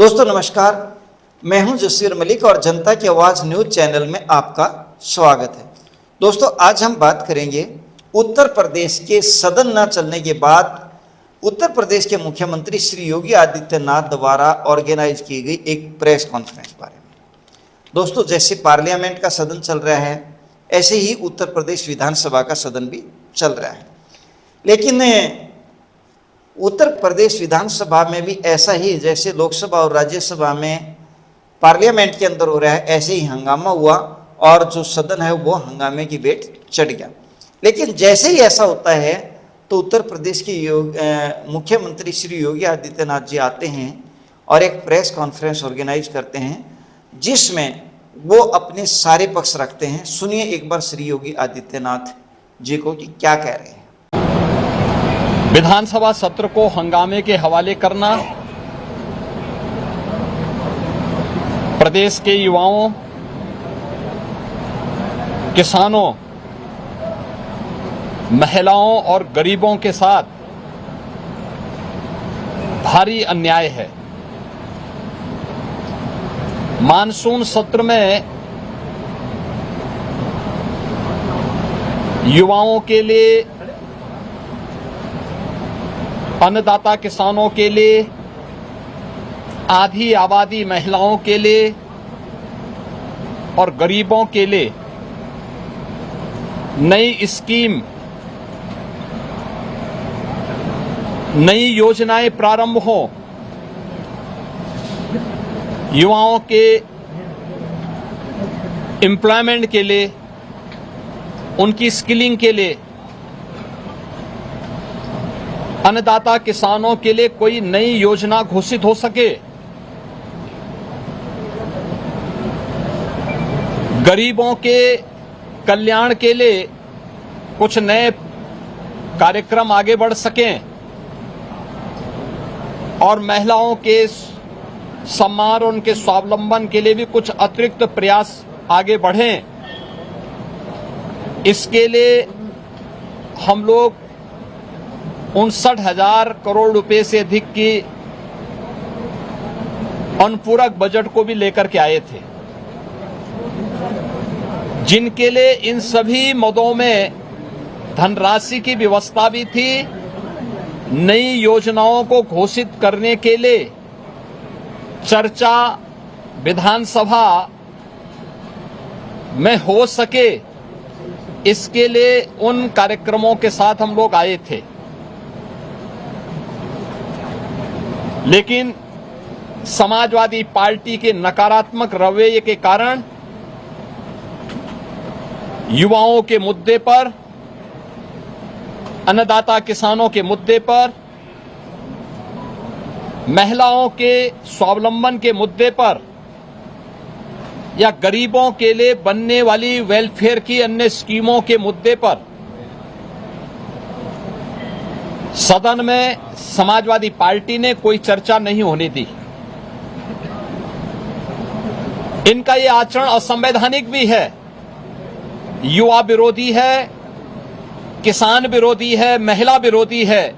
दोस्तों नमस्कार, मैं हूं जसीर मलिक और जनता की आवाज़ न्यूज़ चैनल में आपका स्वागत है। दोस्तों आज हम बात करेंगे उत्तर प्रदेश के सदन न चलने के बाद उत्तर प्रदेश के मुख्यमंत्री श्री योगी आदित्यनाथ द्वारा ऑर्गेनाइज की गई एक प्रेस कॉन्फ्रेंस बारे में। दोस्तों जैसे पार्लियामेंट का सदन चल रहा है ऐसे ही उत्तर प्रदेश विधानसभा का सदन भी चल रहा है, लेकिन उत्तर प्रदेश विधानसभा में भी ऐसा ही जैसे लोकसभा और राज्यसभा में पार्लियामेंट के अंदर हो रहा है ऐसे ही हंगामा हुआ और जो सदन है वो हंगामे की बेट चढ़ गया। लेकिन जैसे ही ऐसा होता है तो उत्तर प्रदेश के मुख्यमंत्री श्री योगी आदित्यनाथ जी आते हैं और एक प्रेस कॉन्फ्रेंस ऑर्गेनाइज करते हैं जिसमें वो अपने सारे पक्ष रखते हैं। सुनिए एक बार श्री योगी आदित्यनाथ जी को कि क्या कह रहे हैं। विधानसभा सत्र को हंगामे के हवाले करना, प्रदेश के युवाओं, किसानों, महिलाओं और गरीबों के साथ भारी अन्याय है। मानसून सत्र में युवाओं के लिए, अन्नदाता किसानों के लिए, आधी आबादी महिलाओं के लिए और गरीबों के लिए नई स्कीम, नई योजनाएं प्रारंभ हो, युवाओं के एम्प्लॉयमेंट के लिए, उनकी स्किलिंग के लिए, अन्नदाता किसानों के लिए कोई नई योजना घोषित हो सके, गरीबों के कल्याण के लिए कुछ नए कार्यक्रम आगे बढ़ सकें और महिलाओं के सम्मान और उनके स्वावलंबन के लिए भी कुछ अतिरिक्त प्रयास आगे बढ़ें। इसके लिए हम लोग 59,000 करोड़ रुपए से अधिक की अनुपूरक बजट को भी लेकर के आए थे, जिनके लिए इन सभी मदों में धनराशि की व्यवस्था भी थी। नई योजनाओं को घोषित करने के लिए चर्चा विधानसभा में हो सके, इसके लिए उन कार्यक्रमों के साथ हम लोग आए थे। लेकिन समाजवादी पार्टी के नकारात्मक रवैये के कारण युवाओं के मुद्दे पर, अन्नदाता किसानों के मुद्दे पर, महिलाओं के स्वावलंबन के मुद्दे पर या गरीबों के लिए बनने वाली वेलफेयर की अन्य स्कीमों के मुद्दे पर सदन में समाजवादी पार्टी ने कोई चर्चा नहीं होने दी। इनका ये आचरण असंवैधानिक भी है, युवा विरोधी है, किसान विरोधी है, महिला विरोधी है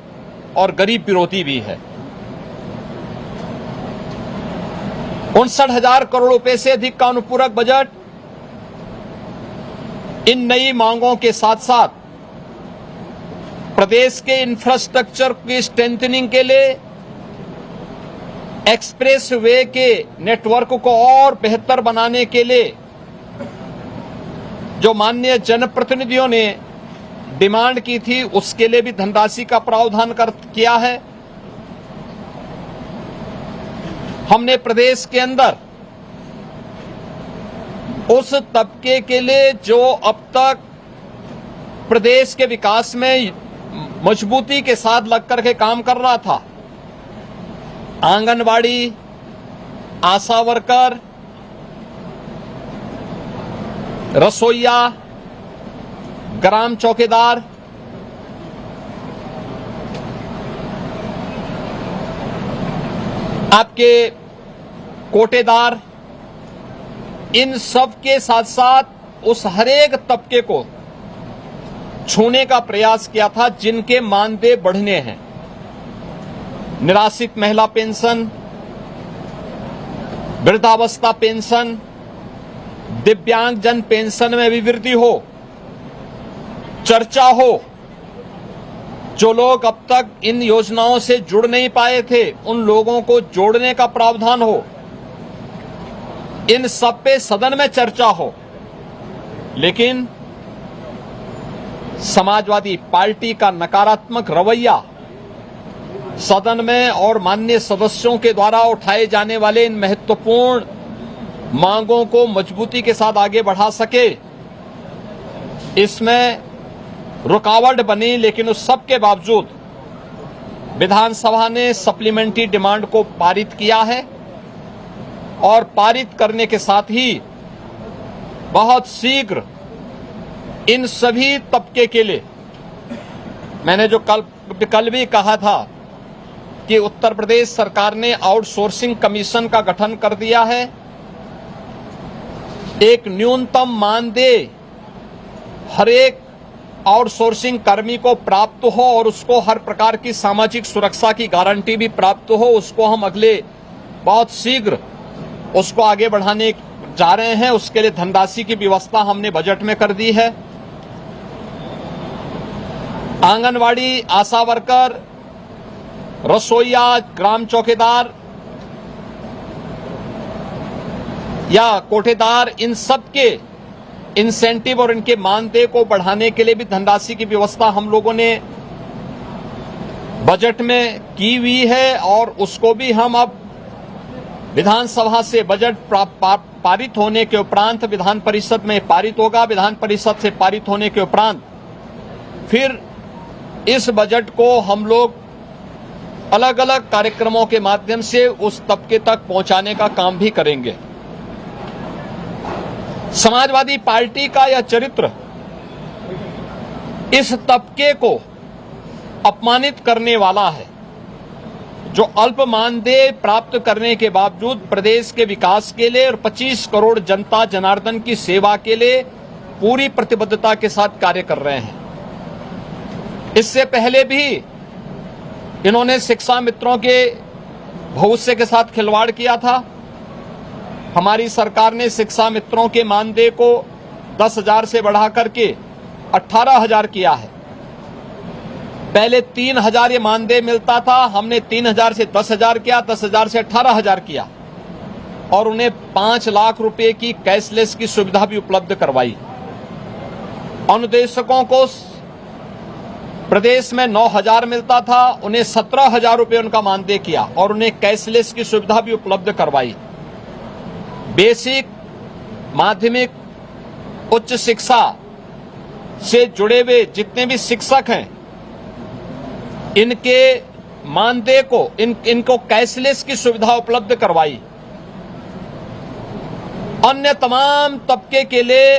और गरीब विरोधी भी है। 59,000 करोड़ रुपए से अधिक का अनुपूरक बजट इन नई मांगों के साथ साथ प्रदेश के इंफ्रास्ट्रक्चर की स्ट्रेंथनिंग के लिए, एक्सप्रेस वे के नेटवर्क को और बेहतर बनाने के लिए जो माननीय जनप्रतिनिधियों ने डिमांड की थी, उसके लिए भी धनराशि का प्रावधान किया है। हमने प्रदेश के अंदर उस तबके के लिए जो अब तक प्रदेश के विकास में मजबूती के साथ लगकर के काम कर रहा था, आंगनवाड़ी, आशा वर्कर, रसोइया, ग्राम चौकीदार, आपके कोटेदार, इन सब के साथ साथ उस हरेक तबके को छूने का प्रयास किया था जिनके मानदेय बढ़ने हैं। निराश्रित महिला पेंशन, वृद्धावस्था पेंशन, दिव्यांगजन पेंशन में भी वृद्धि हो, चर्चा हो, जो लोग अब तक इन योजनाओं से जुड़ नहीं पाए थे उन लोगों को जोड़ने का प्रावधान हो, इन सब पे सदन में चर्चा हो। लेकिन समाजवादी पार्टी का नकारात्मक रवैया सदन में और माननीय सदस्यों के द्वारा उठाए जाने वाले इन महत्वपूर्ण मांगों को मजबूती के साथ आगे बढ़ा सके, इसमें रुकावट बनी। लेकिन उस सब के बावजूद विधानसभा ने सप्लीमेंट्री डिमांड को पारित किया है और पारित करने के साथ ही बहुत शीघ्र इन सभी तबके के लिए, मैंने जो कल भी कहा था कि उत्तर प्रदेश सरकार ने आउटसोर्सिंग कमीशन का गठन कर दिया है, एक न्यूनतम मानदेय हर एक आउटसोर्सिंग कर्मी को प्राप्त हो और उसको हर प्रकार की सामाजिक सुरक्षा की गारंटी भी प्राप्त हो, उसको हम अगले बहुत शीघ्र उसको आगे बढ़ाने जा रहे हैं। उसके लिए धनराशि की व्यवस्था हमने बजट में कर दी है। आंगनवाड़ी, आशा वर्कर, रसोईया, ग्राम चौकीदार या कोठेदार, इन सब के इंसेंटिव और इनके मानदेय को बढ़ाने के लिए भी धनराशि की व्यवस्था हम लोगों ने बजट में की हुई है और उसको भी हम अब विधानसभा से बजट पारित होने के उपरांत विधान परिषद में पारित होगा। विधान परिषद से पारित होने के उपरांत फिर इस बजट को हम लोग अलग अलग कार्यक्रमों के माध्यम से उस तबके तक पहुंचाने का काम भी करेंगे। समाजवादी पार्टी का यह चरित्र इस तबके को अपमानित करने वाला है, जो अल्प मानदेय प्राप्त करने के बावजूद प्रदेश के विकास के लिए और 25 करोड़ जनता जनार्दन की सेवा के लिए पूरी प्रतिबद्धता के साथ कार्य कर रहे हैं। इससे पहले भी इन्होंने शिक्षा मित्रों के भविष्य के साथ खिलवाड़ किया था। हमारी सरकार ने शिक्षा मित्रों के मानदेय को 10,000 से बढ़ा करके 18,000 किया है। पहले 3,000 ये मानदेय मिलता था, हमने 3,000 से 10,000 किया, 10,000 से 18,000 किया और उन्हें 5 लाख रुपए की कैशलेस की सुविधा भी उपलब्ध करवाई। अनुदेशकों को प्रदेश में 9,000 मिलता था, उन्हें 17,000 रुपए उनका मानदेय किया और उन्हें कैशलेस की सुविधा भी उपलब्ध करवाई। बेसिक, माध्यमिक, उच्च शिक्षा से जुड़े हुए जितने भी शिक्षक हैं, इनके मानदेय को इनको कैशलेस की सुविधा उपलब्ध करवाई। अन्य तमाम तबके के लिए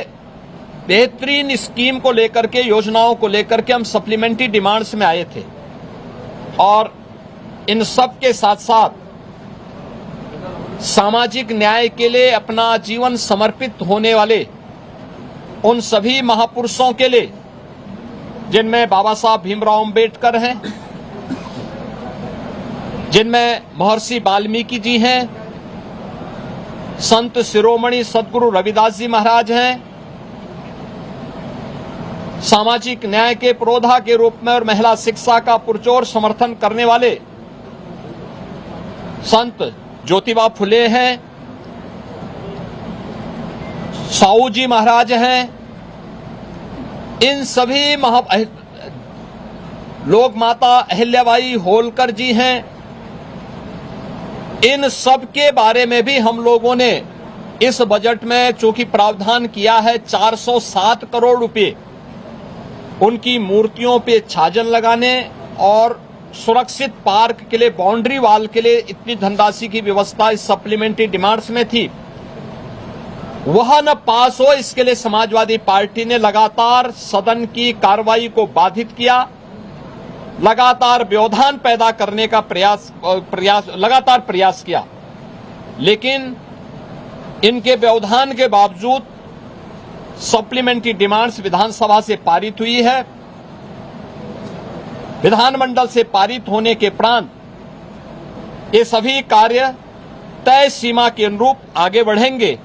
बेहतरीन स्कीम को लेकर के, योजनाओं को लेकर के हम सप्लीमेंट्री डिमांड्स में आए थे और इन सब के साथ साथ सामाजिक न्याय के लिए अपना जीवन समर्पित होने वाले उन सभी महापुरुषों के लिए, जिनमें बाबा साहब भीमराव अंबेडकर हैं, जिनमें महर्षि वाल्मीकि जी हैं, संत शिरोमणि सदगुरु रविदास जी महाराज हैं, सामाजिक न्याय के पुरोधा के रूप में और महिला शिक्षा का पुरजोर समर्थन करने वाले संत ज्योतिबा फुले हैं, साहू जी महाराज हैं। इन सभी लोक माता अहिल्याबाई होलकर जी हैं। इन सब के बारे में भी हम लोगों ने इस बजट में चूंकि प्रावधान किया है 407 करोड़ रुपए उनकी मूर्तियों पे छाजन लगाने और सुरक्षित पार्क के लिए, बाउंड्री वाल के लिए इतनी धनराशि की व्यवस्था इस सप्लीमेंट्री डिमांड्स में थी, वह न पास हो, इसके लिए समाजवादी पार्टी ने लगातार सदन की कार्रवाई को बाधित किया, लगातार व्यवधान पैदा करने का लगातार प्रयास किया। लेकिन इनके व्यवधान के बावजूद सप्लीमेंट्री डिमांड्स विधानसभा से पारित हुई है। विधानमंडल से पारित होने के उपरांत ये सभी कार्य तय सीमा के अनुरूप आगे बढ़ेंगे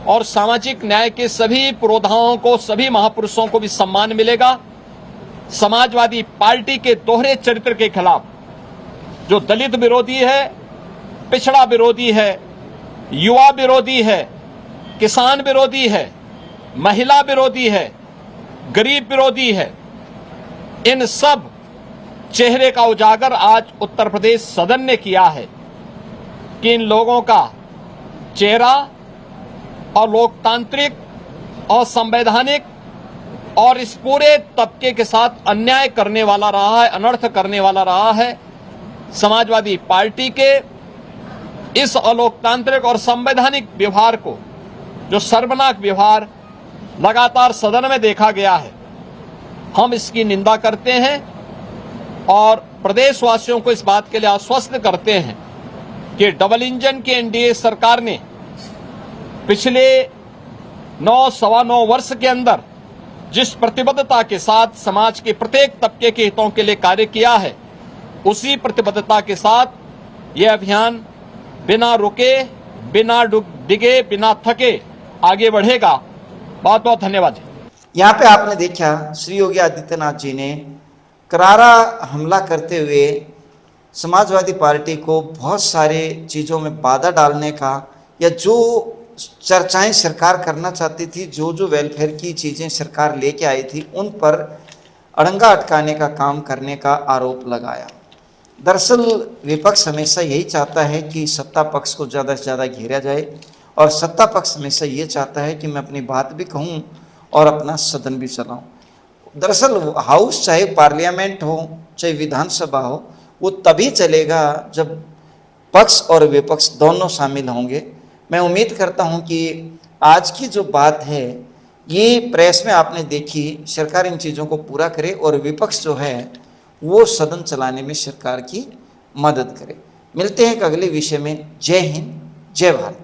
और सामाजिक न्याय के सभी पुरोधाओं को, सभी महापुरुषों को भी सम्मान मिलेगा। समाजवादी पार्टी के दोहरे चरित्र के खिलाफ, जो दलित विरोधी है, पिछड़ा विरोधी है, युवा विरोधी है, किसान विरोधी है, महिला विरोधी है, गरीब विरोधी है, इन सब चेहरे का उजागर आज उत्तर प्रदेश सदन ने किया है कि इन लोगों का चेहरा और लोकतांत्रिक और संवैधानिक और इस पूरे तबके के साथ अन्याय करने वाला रहा है, अनर्थ करने वाला रहा है। समाजवादी पार्टी के इस अलोकतांत्रिक और संवैधानिक व्यवहार को, जो शर्मनाक व्यवहार लगातार सदन में देखा गया है, हम इसकी निंदा करते हैं और प्रदेशवासियों को इस बात के लिए आश्वस्त करते हैं कि डबल इंजन की एनडीए सरकार ने पिछले 9-9.25 वर्ष के अंदर जिस प्रतिबद्धता के साथ समाज के प्रत्येक तबके के हितों के लिए कार्य किया है, उसी प्रतिबद्धता के साथ यह अभियान बिना रुके, बिना डिगे, बिना थके आगे बढ़ेगा। बहुत बहुत धन्यवाद। यहाँ पे आपने देखा श्री योगी आदित्यनाथ जी ने करारा हमला करते हुए समाजवादी पार्टी को बहुत सारे चीज़ों में बाधा डालने का, या जो चर्चाएं सरकार करना चाहती थी, जो वेलफेयर की चीज़ें सरकार लेके आई थी, उन पर अड़ंगा अटकाने का काम करने का आरोप लगाया। दरअसल विपक्ष हमेशा यही चाहता है कि सत्ता पक्ष को ज़्यादा से ज़्यादा घेरा जाए, और सत्ता पक्ष हमेशा ये चाहता है कि मैं अपनी बात भी कहूँ और अपना सदन भी चलाऊँ। दरअसल हाउस चाहे पार्लियामेंट हो, चाहे विधानसभा हो, वो तभी चलेगा जब पक्ष और विपक्ष दोनों शामिल होंगे। मैं उम्मीद करता हूं कि आज की जो बात है ये प्रेस में आपने देखी, सरकार इन चीज़ों को पूरा करे और विपक्ष जो है वो सदन चलाने में सरकार की मदद करे। मिलते हैं एक अगले विषय में। जय हिंद, जय भारत।